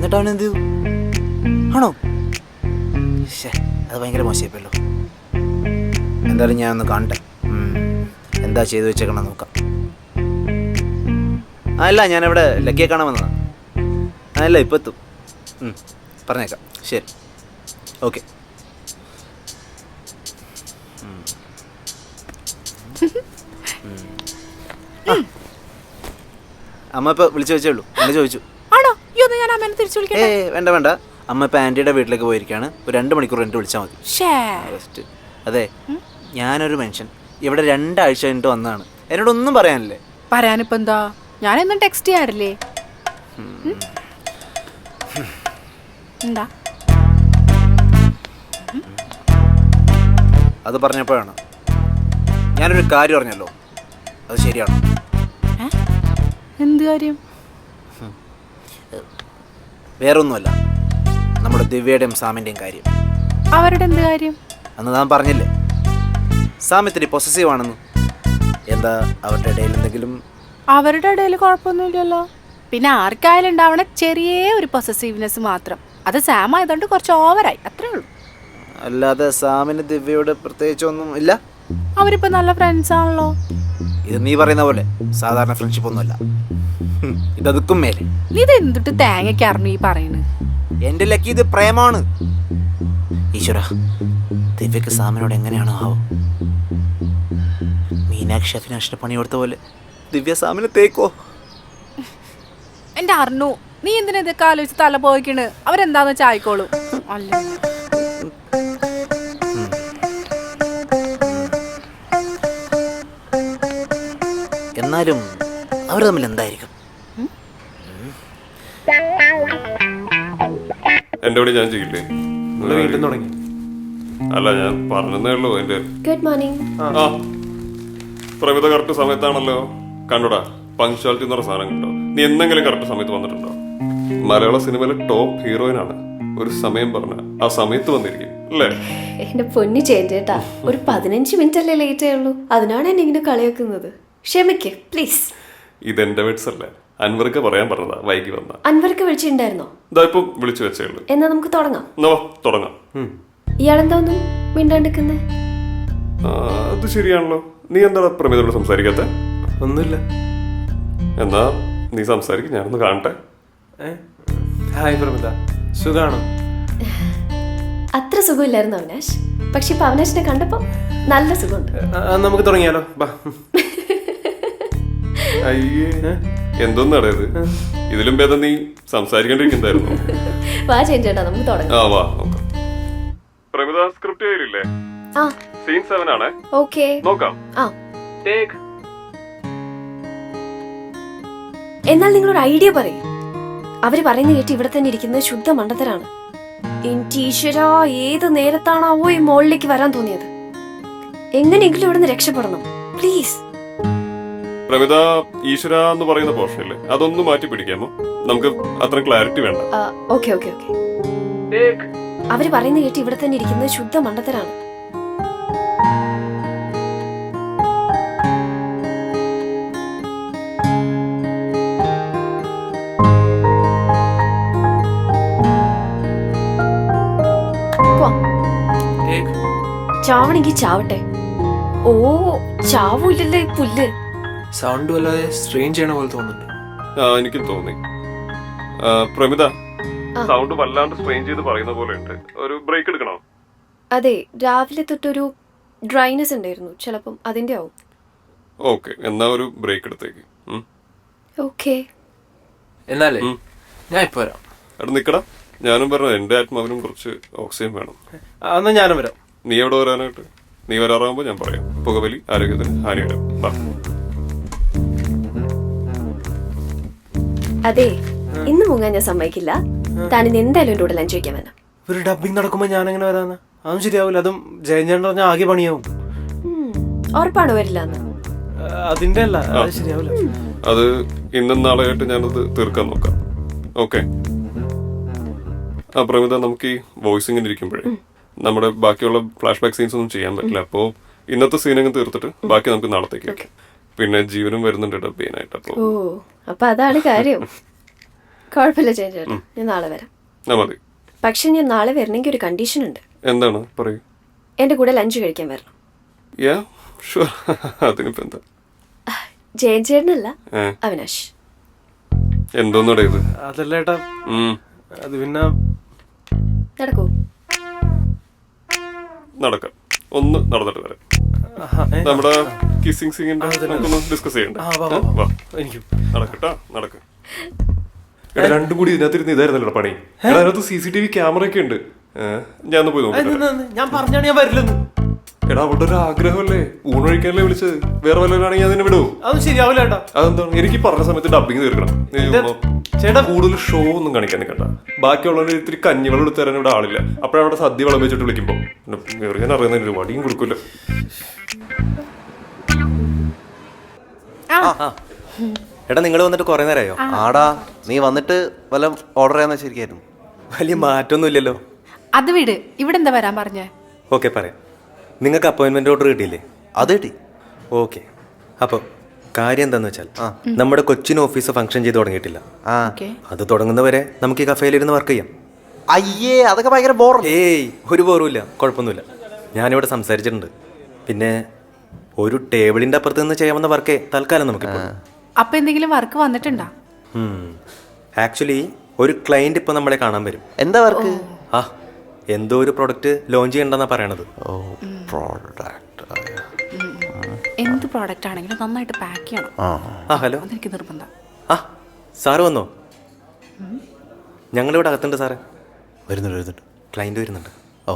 എന്നിട്ട് അവൻ എന്ത് ചെയ്തു? ആണോ? അത് ഭയങ്കര മോശമായിപ്പോയല്ലോ. എന്തായാലും ഞാൻ ഒന്ന് കാണട്ടെ, എന്താ ചെയ്തു വെച്ചേക്കണം നോക്കാം. അല്ല, ഞാനിവിടെ ലക്കിയെ കാണാൻ വന്നതാ. അല്ല, ഇപ്പം എത്തും. പറഞ്ഞേക്കാം. ശരി, ഓക്കെ. അമ്മ ഇപ്പം വിളിച്ചു വെച്ചേ ഉള്ളൂ. എന്നെ ചോദിച്ചു. വേണ്ട വേണ്ട, അമ്മ ഇപ്പം ആൻറ്റിയുടെ വീട്ടിലേക്ക് പോയിരിക്കുകയാണ്. ഒരു 2 മണിക്കൂർ എൻ്റെ വിളിച്ചാൽ മതി. റെസ്റ്റ്. അതെ, ഞാനൊരു മനുഷ്യൻ ഇവിടെ 2 ആഴ്ച കഴിഞ്ഞിട്ട് വന്നതാണ്. എന്നോടൊന്നും പറയാനില്ലേ? പറയാനിപ്പോ എന്താ, ഞാനെന്നും ടെക്സ്റ്റ് ചെയ്യാറില്ലേ? എന്താ അത് പറഞ്ഞപ്പോഴാണ് ഞാനൊരു കാര്യം അറിഞ്ഞല്ലോ. അത് ശരിയാണോ? എന്ത് കാര്യം? വേറൊന്നുമല്ല, നമ്മുടെ ദിവ്യയുടെയും സാമിൻ്റെയും കാര്യം. അവരുടെ എന്ത് കാര്യം? അന്ന് താൻ പറഞ്ഞില്ലേ സാം ഇത്തിരി പൊസസീവ് ആണെന്ന്. എന്താ അവരുടെ ഇടയിൽ എന്തെങ്കിലും? അവരുടെ ഇടയിൽ കുഴപ്പമൊന്നുമില്ലല്ലോ. പിന്നെ ആർക്കായാലും ഉണ്ടാവണ ചെറിയ ഒരു പൊസസീവ്നെസ് മാത്രം. അത് സാം ആയതുകൊണ്ട് കുറച്ച് ഓവറായി, അത്രേ ഉള്ളൂ. അല്ലാതെ സാമിന് ദിവ്യയോട് പ്രത്യേകിച്ചൊന്നും ഇല്ല. അവരിപ്പോ നല്ല ഫ്രണ്ട്സ് ആണല്ലോ. ഇത് നീ പറയുന്ന പോലെ സാധാരണ ഫ്രണ്ട്ഷിപ്പ് ഒന്നുമല്ല. ഇതൊതുക്കും മേലെ. ഇത് എന്തിട്ട് തേങ്ങയ്ക്ക് അറിഞ്ഞു ഈ പറയുന്നത്? എന്റെ ലക്കി, ഇത് പ്രേമാണ്. ഈശ്വര, ദിവ്യക്ക് സാമിനോട് എങ്ങനെയാണോ ആവും? മീനാക്ഷി അഭിനാഷിന് പണി കൊടുത്ത പോലെ ദിവ്യ സാമിനെ തേക്കോ? എന്റെ അറിഞ്ഞു, നീ എന്തിനാ ഇതൊക്കെ ആലോചിച്ച് തല പോയിക്കണ്? അവരെന്താന്ന് വെച്ചാൽ ആയിക്കോളൂ. അല്ല, എന്നാലും അവർ തമ്മിൽ എന്തായിരിക്കും? എന്റെ കൂടെ ഞാൻ ചെയ്യില്ലേ? തുടങ്ങി. അല്ല, ഞാൻ പറഞ്ഞതേ ഉള്ളൂ. എന്റെ ഗുഡ് മോർണിംഗ്. ആ പ്രമിത കറക്റ്റ് സമയത്താണല്ലോ. കണ്ടോടാ, പങ്ക്ച്വാലിറ്റി എന്ന് പറഞ്ഞ സാധനം കിട്ടോ. നീ എന്തെങ്കിലും കറക്റ്റ് സമയത്ത് വന്നിട്ടുണ്ടോ? മലയാള സിനിമയിലെ ടോപ്പ് ഹീറോയിൻ ആണ്. ഒരു സമയം പറഞ്ഞ ആ സമയത്ത് വന്നിരിക്കും അല്ലേ? എന്റെ പൊന്നി ചേട്ടാ, ഒരു 15 മിനിറ്റ് അല്ലേ ലേറ്റ് ആയുള്ളൂ. അതിനാണ് എന്നെ ഇങ്ങനെ കളിയാക്കുന്നത്. ക്ഷമിക്ക് പ്ലീസ്. ഇതെന്റെ വേർഡ്സ് അല്ലേ, അൻവർക്ക് പറയാൻ പറഞ്ഞതാ. വൈകി വന്ന അൻവർക്ക് വിളിച്ചിട്ടുണ്ടായിരുന്നോ? ഇതാ ഇപ്പൊ വിളിച്ചു വെച്ചേ ഉള്ളൂ. എന്നാ നമുക്ക് തുടങ്ങാം. തുടങ്ങാം. ഇയാളെന്താ ഒന്നും മിണ്ടാണ്ടിരിക്കുന്നേ? അത് ശരിയാണല്ലോ. നീ എന്താ പ്രമിതയോട് സംസാരിക്കാത്ത? ഒന്നുമില്ല. എന്നാ നീ സംസാരിക്കും, ഞാനൊന്ന് കാണട്ടെ. ഹായ് പ്രമിത, സുഖാണോ? അത്ര സുഖമില്ലായിരുന്നു അവിനാശ്. പക്ഷെ ഇപ്പൊ അവിനാശിനെ കണ്ടപ്പോ നല്ല സുഖമുണ്ട്. നമുക്ക് തുടങ്ങിയാലോ? ബാ. അയ്യേ, എന്തോന്നാടേത്? ഇതിലും ഭേദം നീ സംസാരിക്കേണ്ടിരിക്കുന്നതായിരുന്നു. വാ ചേട്ടാ, നമുക്ക് തുടങ്ങാം. ആ വാ നോക്കാം. പ്രമിത, സ്ക്രിപ്റ്റ് കയ്യിലില്ലേ? ആ, സീൻ 7 ആണേ. ഓക്കേ, നോക്കാം. ആ. എന്നാൽ നിങ്ങളൊരു ഐഡിയ പറയും. അവര് പറയുന്ന കേട്ട് ഇവിടെ തന്നെ ഇരിക്കുന്നത് ശുദ്ധ മണ്ടത്തരാണ്. ടീച്ചറാ, ഏത് നേരത്താണാവോ ഈ മോളിലേക്ക് വരാൻ തോന്നിയത്? എങ്ങനെയെങ്കിലും ഇവിടെ നിന്ന് രക്ഷപ്പെടണം പ്ലീസ്. പ്രമിത, ഈശ്വര എന്ന് പറയുന്ന പോർഷനില്ലേ, അതൊന്ന് മാറ്റി പിടിക്കാമോ? നമുക്ക് അത്ര ക്ലാരിറ്റി വേണ്ട. Okay okay okay. അവര് പറയുന്ന കേട്ട് ഇവിടെ തന്നെ ഇരിക്കുന്നത് ശുദ്ധ മണ്ടത്തരാണ്. ചാവണെങ്കി ചാവട്ടെ. ഓ, ചാവൂല്ലല്ലേ ഈ പുല്ല്. സൗണ്ട് വല്ലാതെ സ്ട്രെയിൻ ചെയ്യണ പോലെ തോന്നുന്നുണ്ട്. എനിക്കും തോന്നി. പ്രമിത, സൗണ്ട് വല്ലാണ്ട് സ്ട്രെയിൻ ചെയ്ത് പറയുന്ന പോലെ ഉണ്ട്. ഒരു ബ്രേക്ക് എടുക്കണോ? അതെ, രാവിലെ തൊട്ടൊരു ഡ്രൈനെസ് ഉണ്ടായിരുന്നു, ചിലപ്പം അതിന്റെ ആവും. ഓക്കെ, എന്നാ ഒരു ബ്രേക്ക് എടുത്തേക്ക്. ഓക്കെ. എന്നാലേ ഞാൻ ഇപ്പൊ വരാം. അവിടെ നിക്കടാ, ഞാനും പറഞ്ഞു. എന്റെ ആത്മാവിനും കുറച്ച് ഓക്സിജൻ വേണം. എന്നാ ഞാനും വരാം. നീ എവിടെ വരാനായിട്ട്? നീ വരാറാകുമ്പോ ഞാൻ പറയാം. പുകവലി ആരോഗ്യത്തിന് ഹാനികരം. അതെ, ഇന്ന് മുങ്ങാൻ ഞാൻ സമ്മതിക്കില്ല. താനിന്ന് എന്തായാലും എന്റെ കൂടെ ലഞ്ച് വയ്ക്കാൻ വരാം. ഒരു ഡബിങ് നടക്കുമ്പോ ഞാൻ എങ്ങനെ വരാന്ന്? അതും ശരിയാവില്ല. അതും ജയൻ പറഞ്ഞാൽ ആകെ പണിയാവും. ഉറപ്പാണ് വരില്ല എന്ന്? അതിന്റെ അല്ല, അത് ശരിയാവില്ല. അത് ഇന്നും നാളെ ആയിട്ട് ഞാനത് തീർക്കാൻ നോക്കാം. ഓക്കെ. ആ പ്രമിത, നമുക്ക് ഈ വോയിസിങ്ങിന് ഇരിക്കുമ്പോഴേ നമ്മുടെ ബാക്കിയുള്ള ഫ്ലാഷ് ബാക്ക് സീൻസ് ഒന്നും ചെയ്യാൻ പറ്റില്ല. അപ്പോ ഇന്നത്തെ സീനങ്ങ് തീർത്തിട്ട് ബാക്കി നമുക്ക് നാളത്തേക്ക് വെക്കാം. പിന്നെ ജീവനും വരുന്നുണ്ട് ഡബ് ചെയ്യാനായിട്ട്. ഓ, അപ്പൊ അതാണ് കാര്യം. കുഴപ്പമില്ല ചേട്ടാ, ഞാൻ നാളെ വരാം. ആ മതി. പക്ഷെ ഞാൻ നാളെ വരണമെങ്കിൽ ഒരു കണ്ടീഷൻ ഉണ്ട്. എന്താണ് പറയൂ. എന്റെ കൂടെ ലഞ്ച് കഴിക്കാൻ വരണം. Yeah sure. അതിനിപ്പോ എന്താ. ജയൻ ചേട്ടനല്ല, അവിനാശ്. എന്തോന്നടേ ഇത്? അതല്ല ഏട്ടാ, അത് പിന്നെ നടക്കൂ. നടക്കാം, ഒന്ന് നടന്നിട്ട് വരാം. നമ്മുടെ കിസിംഗ് സീനിന്റെ നമുക്കൊന്ന് ഡിസ്കസ് ചെയ്യണ്ട. എനിക്കും നടക്കട്ടാ, നടക്ക. എടാ രണ്ടും കൂടി ഇതിനകത്തിരുന്ന് ഇതായിരുന്നല്ലോ പണി. എടാ അതിനകത്ത് CCTV ക്യാമറ ഒക്കെ ഉണ്ട്. ഞാൻ ഒന്ന് പോയി നോക്കാം. ഞാൻ പറഞ്ഞാണ് ഞാൻ വരില്ലെന്ന്. എടാ അവളുടെ ഒരു ആഗ്രഹമല്ലേ, ഊണൊഴിക്കാനല്ലേ വിളിച്ചത്. വേറെ വല്ലവരാണെങ്കിൽ അതിനെ വിടുവോ? അതൊന്നും ശരിയാവില്ല ഏട്ടാ. അതെന്താണ്? എനിക്ക് പറഞ്ഞ സമയത്ത് ഡബിങ് തീർക്കണം. ചേട്ടാ കൂടുതൽ ഷോ ഒന്നും കാണിക്കാൻ നിൽക്കണ്ട. ബാക്കിയുള്ളവര് ഇത്തിരി കഞ്ഞിവെള്ളം എടുത്ത് തരാൻ ഇവിടെ ആളില്ല. അപ്പോഴവിടെ സദ്യ വളം വെച്ചിട്ട് വിളിക്കുമ്പോ ഞാൻ അറിയുന്നതിന് ഒരു വടിയും കൊടുക്കില്ല. എടാ നിങ്ങൾ വന്നിട്ട് കുറെ നേരമായോ? ആടാ നീ വന്നിട്ട് വല്ല ഓർഡർ ചെയ്യാന്ന് ശരിക്കായിരുന്നു. വലിയ മാറ്റമൊന്നും ഇല്ലല്ലോ. അത് വിട്, ഇവിടെ എന്താ വരാൻ പറഞ്ഞേ? ഓക്കെ പറയാം. നിങ്ങൾക്ക് അപ്പോയിൻമെന്റ് ഓർഡർ കിട്ടിയില്ലേ? അത് കിട്ടി. ഓക്കെ. അപ്പോൾ കാര്യം എന്താന്ന് വെച്ചാൽ നമ്മുടെ കൊച്ചിൻ ഓഫീസ് ഫംഗ്ഷൻ ചെയ്ത് തുടങ്ങിയിട്ടില്ല. അത് തുടങ്ങുന്നവരെ നമുക്ക് ഈ കഫേലിരുന്ന് വർക്ക് ചെയ്യാം. അയ്യേ അതൊക്കെ ഭയങ്കര ബോർ. ഏയ് ഒരു ബോറുമില്ല, കുഴപ്പമൊന്നുമില്ല. ഞാനിവിടെ സംസാരിച്ചിട്ടുണ്ട്. പിന്നെ ഒരു ടേബിളിൻ്റെ അപ്പുറത്ത് നിന്ന് ചെയ്യാവുന്ന വർക്കേ തൽക്കാലം നമുക്ക്. അപ്പൊ എന്തെങ്കിലും വർക്ക് വന്നിട്ടുണ്ടോ? ആക്ച്വലി ഒരു ക്ലയന്റ് ഇപ്പൊ നമ്മളെ കാണാൻ വരും. എന്താ വർക്ക്? എന്തോ ഒരു പ്രൊഡക്റ്റ് ലോഞ്ച് ചെയ്യണ്ടെന്നാ പറയണത്. എന്ത് പ്രോഡക്റ്റ് ആണെങ്കിലും നന്നായിട്ട് പാക്ക് ചെയ്യണം. ഹലോ, അതെനിക്ക് നിർബന്ധം. സാറ് വന്നോ? ഞങ്ങളിവിടെ അകത്തുണ്ട് സാറേ. വരുന്നുണ്ട്. ക്ലയന്റ് വരുന്നുണ്ട്. ഓ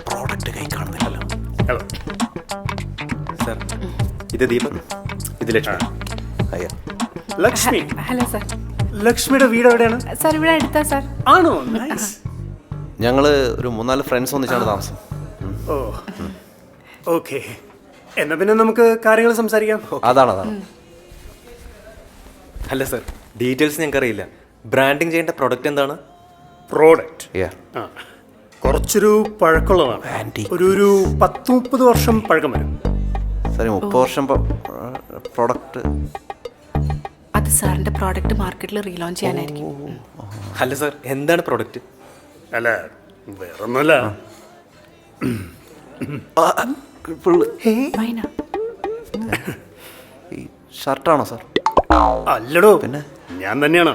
പ്രോഡക്റ്റ് കൈ കാണുന്നില്ലല്ലോ. ഹലോ സാർ, ഇത് ദീപക്, ഇത് ലക്ഷ്മി. അയ്യോ ലക്ഷ്മി. Hello sir. ലക്ഷ്മിയുടെ വീട് എവിടെയാണ്? സാർ ഇവിടെ അടുത്താ സാർ. ആണോ? ഞങ്ങള് ഒരു 3-4 ഫ്രണ്ട്സ് ഒന്നിച്ചാണ് താമസം. ഓ ഓക്കെ, എന്നാ പിന്നെ നമുക്ക് കാര്യങ്ങൾ സംസാരിക്കാം. അതാണ്. അല്ല സാർ, ഡീറ്റെയിൽസ് ഞങ്ങൾക്ക് അറിയില്ല. ബ്രാൻഡിങ് ചെയ്യേണ്ട പ്രൊഡക്റ്റ് എന്താണ്? പ്രോഡക്റ്റ് കുറച്ചൊരു പഴക്കമുള്ളതാണ്. ഒരു 10-30 വർഷം പഴക്കം വരും. സാറേ 30 വർഷം പ്രോഡക്റ്റ്. അത് സാറിന്റെ പ്രോഡക്റ്റ് മാർക്കറ്റിൽ റീലോഞ്ച് ചെയ്യാനായിരിക്കും. അല്ല സാർ, എന്താണ് പ്രൊഡക്റ്റ്? അല്ല വേറൊന്നുമല്ല. മൈന ഈ ഷർട്ടാണോ സാർ? അല്ലടോ, പിന്നെ ഞാൻ തന്നെയാണ്.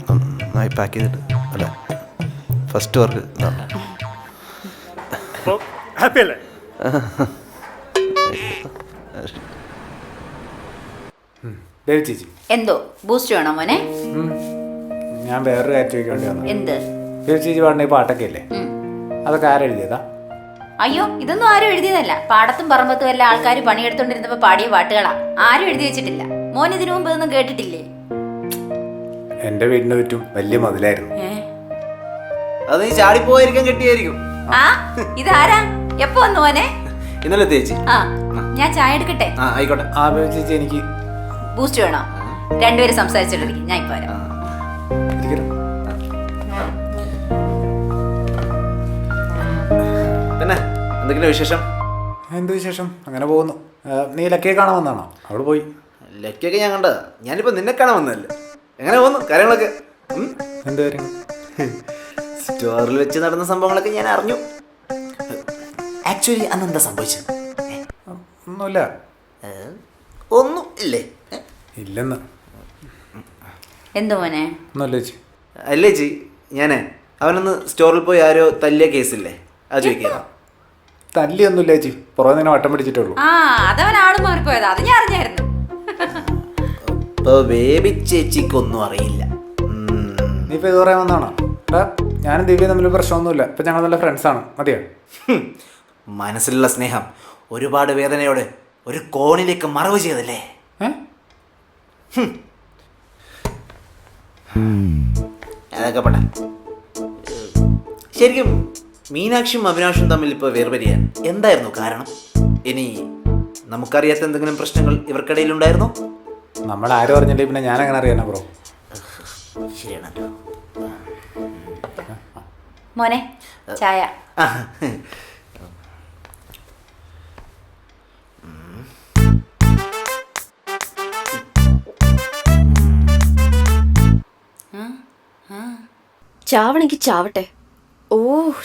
നന്നായി പാക്ക് ചെയ്തിട്ട് അല്ല ഫസ്റ്റ് വർക്ക് ഹാപ്പി അല്ലേ? ചേച്ചി എന്തോ ബൂസ്റ്റ് വേണോ മോനെ? ഞാൻ വേറൊരു കാര്യം ചോദിക്കേണ്ടി വന്നു. എന്ത്? ചേച്ചി പാടുന്ന ഈ പാട്ടൊക്കെ ഇല്ലേ, അതൊക്കെ ആരെഴുതിയതാ? അയ്യോ, ഇതൊന്നും ആരും എഴുതിയതല്ല. പാടത്തും പറമ്പത്തും എല്ലാം ആൾക്കാർ പണിയെടുത്തോണ്ടിരുന്നപ്പോ പാടിയ പാട്ടുകളാ. ആരും എഴുതി വെച്ചിട്ടില്ല. മോൻ ഇതിനു മുമ്പ് ഇതൊന്നും കേട്ടിട്ടില്ലേ? എന്റെ വീടിന് ചുറ്റും വലിയ മതിലായിരുന്നു. അത് നീ ചാടിപ്പോയിരിക്കാൻ കിട്ടിയായിരിക്കും. ആ ഇതാരാ? എപ്പോ വന്നു മോനെ? ഇന്നലെ തേച്ചി. ആ ഞാൻ ചായ എടുക്കട്ടെ? ആയിക്കോട്ടെ. ചേച്ചി എനിക്ക് ബൂസ്റ്റ് വേണോ? രണ്ടുപേരും സംസാരിച്ചിട്ടിരിക്കും, ഞാൻ ഇപ്പൊ വരാം. പിന്നെ എന്തെങ്കിലും വിശേഷം? എന്ത് വിശേഷം? അങ്ങനെ പോകുന്നു. നീ ലക്കയെ കാണാൻ വന്നാണോ? അവിടെ പോയി. ലക്കൊക്കെ ഞാൻ കണ്ടതാ. ഞാനിപ്പോ നിന്നെ കാണാൻ വന്നതല്ലേ. എങ്ങനെ പോകുന്നു കാര്യങ്ങളൊക്കെ? എന്ത് കാര്യങ്ങൾ? സ്റ്റോറിൽ വെച്ച് നടന്ന സംഭവങ്ങളൊക്കെ ഞാൻ അറിഞ്ഞു. ആക്ച്വലി അന്ന് എന്താ സംഭവിച്ചത്? ഒന്നുമില്ല. ഒന്നും ഇല്ലേ? ഇല്ലെന്ന്. എന്തു മോനെ? ഒന്നുമില്ല ചേച്ചി. അല്ലേ ചേച്ചി, ഞാനേ അവനൊന്ന് സ്റ്റോറിൽ പോയി ആരോ തല്ലിയ കേസില്ലേ, അത് ചോദിക്കാം. തല്ലിയൊന്നുമില്ല ചേച്ചി, പുറമെ തന്നെ വട്ടം പിടിച്ചിട്ടുള്ളൂ. ആ അതവൻ ആള് മാറിപ്പോയതാ, അത് ഞാൻ അറിഞ്ഞായിരുന്നു. ഇപ്പൊ ബേബി ചേച്ചിക്കൊന്നും അറിയില്ല. നീ ഇപ്പൊ ഇത് പറയാൻ വന്നാണോ? ഞാനും ദിവ്യ തമ്മിൽ പ്രശ്നമൊന്നുമില്ല. ഇപ്പൊ ഞങ്ങൾ നല്ല ഫ്രണ്ട്സാണ്. മതിയോ? മനസ്സിലുള്ള സ്നേഹം ഒരുപാട് വേദനയോട് ഒരു കോണിലേക്ക് മറവ് ചെയ്തല്ലേ. അതൊക്കെ പട്ടെ. ശരിക്കും മീനാക്ഷിയും അവിനാഷും തമ്മിൽ ഇപ്പോൾ വേർപിരിയാൻ എന്തായിരുന്നു കാരണം? ഇനി നമുക്കറിയാത്ത എന്തെങ്കിലും പ്രശ്നങ്ങൾ ഇവർക്കിടയിൽ ഉണ്ടായിരുന്നോ? നമ്മൾ ആരും അറിഞ്ഞില്ലേ, പിന്നെ ഞാൻ അങ്ങനെ അറിയാനാ ബ്രോ? ശരിയാണല്ലോ. മോനെ ചായ. ചാവണെങ്കി ചാവട്ടെ. ഓ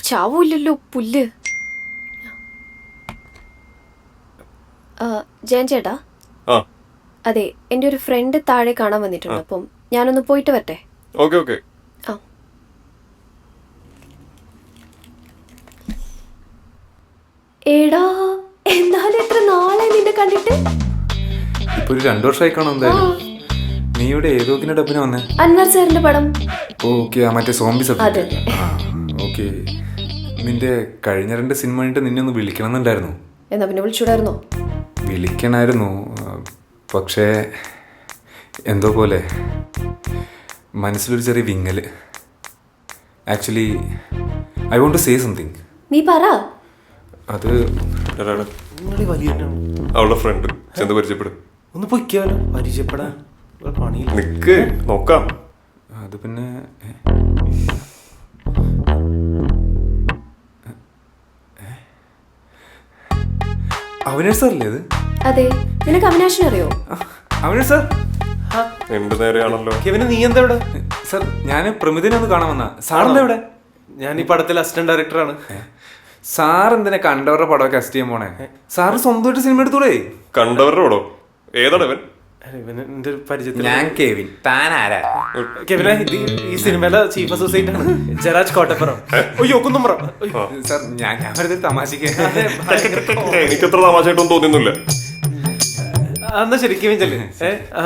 ചാവൂല്ലല്ലോ പുല്ല്. ജയൻ ചേട്ടാ, ആ അതെ എൻ്റെ ഒരു ഫ്രണ്ട് താഴെ കാണാൻ വന്നിട്ടുണ്ട്. അപ്പം ഞാനൊന്ന് പോയിട്ട് വരട്ടെ. Okay okay. ആ എടാ, എന്നാലും എത്ര നാളെ നിന്നെ കണ്ടിട്ട്. ഇപ്പൊ ഒരു 2 വർഷമായി കാണും എന്തായാലും. നീ ഇവിടെ ഏതോക്കിന്റെ ഡബിന് വന്നേ? അൻവർ സാറിന്റെ പടം. ഓക്കെ, ആ മറ്റേ സോംബി അതെ. സബ്ജക്ട്. ഓക്കെ, നിന്റെ കഴിഞ്ഞ 2 സിനിമ കഴിഞ്ഞിട്ട് നിന്നെ ഒന്ന് വിളിക്കണം എന്നുണ്ടായിരുന്നു. എന്നാ പിന്നെ വിളിച്ചൂടായിരുന്നോ? വിളിക്കണമായിരുന്നു, പക്ഷേ എന്തോ പോലെ മനസ്സിലൊരു ചെറിയ വിങ്ങല്. Actually I want to say something. നീ പറ. അത് എടാ, നിങ്ങൾ വലിയ അവളുടെ ഫ്രണ്ട് ചെന്ന് പരിചയപ്പെടും. ഒന്ന് പൊയ്ക്കാലോ, പരിചയപ്പെടാൻ പണിയില്ല. നിക്ക് നോക്കാം. അത് പിന്നെ അവിനാഷ് സാറല്ലേ അത്? അതെ, നിനക്ക് അവിനാശിനെ അറിയോ? അവിനാഷ് സാർ, എന്റെ നേരെയാണല്ലോ. കെവിന് നീ എന്താ ഇവിടെ? സാർ ഞാൻ പ്രമിതിനെ ഒന്ന് കാണാൻ വന്ന. സാറെന്താ ഇവിടെ? ഞാൻ ഈ പടത്തിൽ അസിസ്റ്റന്റ് ഡയറക്ടറാണ്. സാർ എന്തിനാ കണ്ടവരുടെ പടമൊക്കെ അസിസ്റ്റ് ചെയ്യാൻ പോണേ? സാറ് സ്വന്തമായിട്ട് സിനിമ എടുത്തൂടെ? കണ്ടവരുടെ പടോ? ഏതാണ് ഇവൻ? ഇവന് എന്റെ ഒരു പരിചയത്തിൽ. ഞാൻ കെവിൻ. താൻ ആരാ? കെവിനെ ഈ സിനിമയിലെ ചീഫ് അസോസിയേറ്റ് ആണ്, ജയരാജ് കോട്ടപ്പുറം. അയ്യോ കുന്നുംപുറം. സാർ ഞാൻ വെറുതെ തമാശക്ക്. എനിക്കത്ര തമാശയായിട്ടൊന്നും തോന്നുന്നില്ല. എന്നാ ശരി, കെവിൻ ചെല്ല്.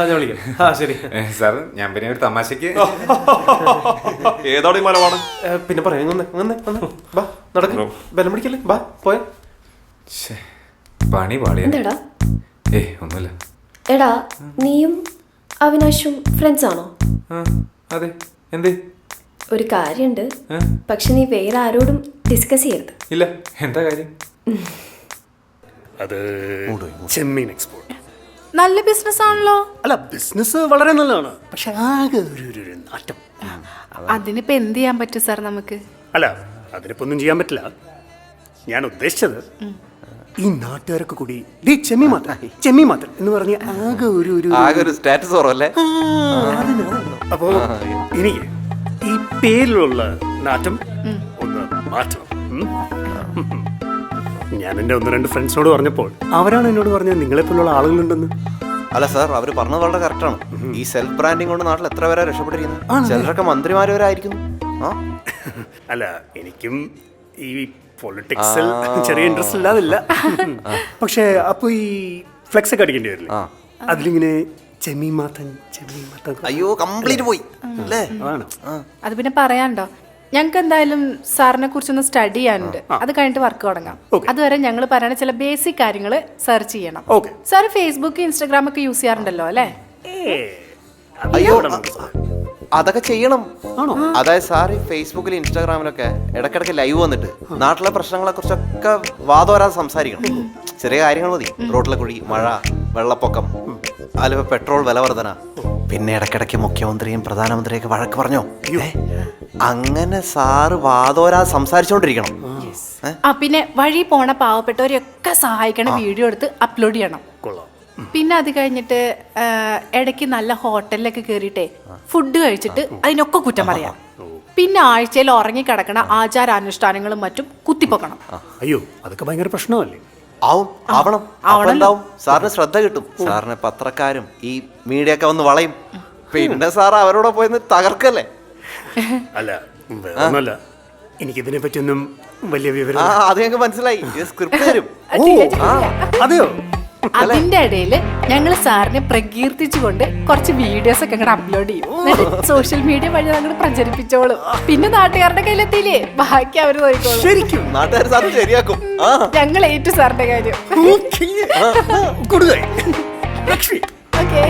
ഞാൻ വിളിക്കാം. ആ ശരി. സാർ ഞാൻ പിന്നെ ഒരു തമാശക്ക്. ഏതാണ് ഈ മലവാണ്? പിന്നെ പറയാം. ബാ നടക്ക, ബലം പിടിക്കല്ലേ. ബാ പോയ. പണി പാളിയ. എന്താടാ? ഒന്നുമില്ല. എടാ, നീയും അവിനാശും ഫ്രണ്ട്സ് ആണോ? അതെ. എന്തേ? ഒരു കാര്യമുണ്ട്, പക്ഷെ നീ വേറെ ആരോടും ഡിസ്കസ് ചെയ്യരുത്. ഇല്ല, എന്താ കാര്യം? അത് ചെമ്മീൻ എക്സ്പോർട്ട്. നല്ല ബിസിനസ് ആണല്ലോ. അല്ല, ബിസിനസ് വളരെ നല്ലതാണ്, പക്ഷെ ആകെ ഒരു നാറ്റം. അതിനിപ്പോ എന്ത് ചെയ്യാൻ പറ്റും സാർ നമുക്ക്? അല്ല, അതിനിപ്പോ ഒന്നും ചെയ്യാൻ പറ്റില്ല. ഞാൻ ഉദ്ദേശിച്ചത് ഈ നാട്ടുകാരൊക്കെ കൂടി ചെമ്മീൻ മാത്രം എന്ന് പറഞ്ഞ ആകെ ഒരു സ്റ്റാറ്റസ് കുറവല്ലേ? അപ്പോ എനിക്ക് ഈ പേരിലുള്ള നാറ്റം ഒന്ന് മാറ്റണം. ഞാൻ എൻ്റെ 1-2 ഫ്രണ്ട്സിനോട് പറഞ്ഞപ്പോൾ അവരാണ് എന്നോട് പറഞ്ഞത് നിങ്ങളെപ്പോലുള്ള ആളുകളുണ്ടെന്ന്. അല്ല സാർ, അവർ പറഞ്ഞത് വളരെ കറക്റ്റാണ്. ഈ സെൽഫ് ബ്രാൻഡിങ് കൊണ്ട് നാട്ടിൽ എത്ര പേരാ രക്ഷപ്പെട്ടിരിക്കുന്നത്? ചിലരൊക്കെ മന്ത്രിമാര് വരെ ആയിരിക്കുന്നു. അല്ല, എനിക്കും ഈ പൊളിറ്റിക്സിൽ ചെറിയ ഇൻട്രസ്റ്റ് ഇല്ലാതില്ല. പക്ഷേ അപ്പൊ ഈ ഫ്ലെക്സ് ഒക്കെ അടിക്കേണ്ടി വരില്ലേ? അതിലിങ്ങനെ ചെമ്മീൻ മാത്തൻ. അയ്യോ, കംപ്ലീറ്റ് പോയി അല്ലേ? അതാണ്. അത് പിന്നെ പറയാനുണ്ടോ? ഞങ്ങൾക്ക് എന്തായാലും സാറിനെ കുറിച്ചൊന്ന് സ്റ്റഡി ചെയ്യാനുണ്ട്. അത് കഴിഞ്ഞിട്ട് വർക്ക് തുടങ്ങാം. അതുവരെ ഞങ്ങൾ പറയുന്ന ചില ബേസിക് കാര്യങ്ങൾ സെർച്ച് ചെയ്യണം. സാർ ഫേസ്ബുക്ക്, ഇൻസ്റ്റാഗ്രാം ഒക്കെ യൂസ് ചെയ്യാറുണ്ടല്ലോ അല്ലേ? അയ്യോ, അതൊക്കെ ചെയ്യണം. അതായത് സാർ ഈ ഫേസ്ബുക്കിലും ഇൻസ്റ്റാഗ്രാമിലൊക്കെ ഇടയ്ക്കിടയ്ക്ക് ലൈവ് വന്നിട്ട് നാട്ടിലെ പ്രശ്നങ്ങളെ കുറിച്ചൊക്കെ വാദോരാതെ സംസാരിക്കണം. ചെറിയ കാര്യങ്ങൾ മതി. റോഡിലെ കുഴി, മഴ, വെള്ളപ്പൊക്കം, അല്ലെങ്കിൽ പെട്രോൾ വില വർധന, പിന്നെ ഇടയ്ക്കിടയ്ക്ക് മുഖ്യമന്ത്രിയും പ്രധാനമന്ത്രിയൊക്കെ വഴക്ക് പറഞ്ഞോ. അങ്ങനെ സാറ് വാദോരാതെ സംസാരിച്ചോണ്ടിരിക്കണം. പിന്നെ വഴി പോണ പാവപ്പെട്ടവരെയൊക്കെ സഹായിക്കണ വീഡിയോ എടുത്ത് അപ്ലോഡ് ചെയ്യണം. പിന്നെ അത് കഴിഞ്ഞിട്ട് ഇടയ്ക്ക് നല്ല ഹോട്ടലിലൊക്കെ കയറിയിട്ടേ ഫുഡ് കഴിച്ചിട്ട് അതിനൊക്കെ കുറ്റം പറയാം. പിന്നെ ആഴ്ചയിൽ ഉറങ്ങിക്കിടക്കണ ആചാരാനുഷ്ഠാനങ്ങളും മറ്റും കുത്തിപ്പൊക്കണം. അയ്യോ, അതൊക്കെ ഭയങ്കര പ്രശ്നമല്ലേ? ആവണം. സാറിന് ശ്രദ്ധ കിട്ടും. സാറിന് പത്രക്കാരും ഈ മീഡിയ ഒക്കെ വന്ന് വളയും. പിന്നെ സാർ അവരോട് പോയി തകർക്കല്ലേ? അല്ല, വേറൊന്നുമല്ല, എനിക്കിതിനെ പറ്റിയൊന്നും വലിയ വിവരം. അത് ഞങ്ങൾക്ക് മനസ്സിലായി. സ്ക്രിപ്റ്റ് തരും. അതെയോ? അതിന്റെ ഇടയില് ഞങ്ങൾ സാറിനെ പ്രകീർത്തിച്ചുകൊണ്ട് കുറച്ച് വീഡിയോസ് ഒക്കെ അങ്ങോട്ട് അപ്ലോഡ് ചെയ്യും. സോഷ്യൽ മീഡിയ വഴി അങ്ങോട്ട് പ്രചരിപ്പിച്ചോളും. പിന്നെ നാട്ടുകാരുടെ കയ്യിലെത്തിയില്ലേ, ബാക്കി അവര് നോക്കിക്കോളും. ശരിക്കും നാട്ടുകാർ സാർ ശരിയാക്കും. ഞങ്ങൾ ഏറ്റു സാറിന്റെ കാര്യം. ലക്ഷ്മി. ഓക്കെ.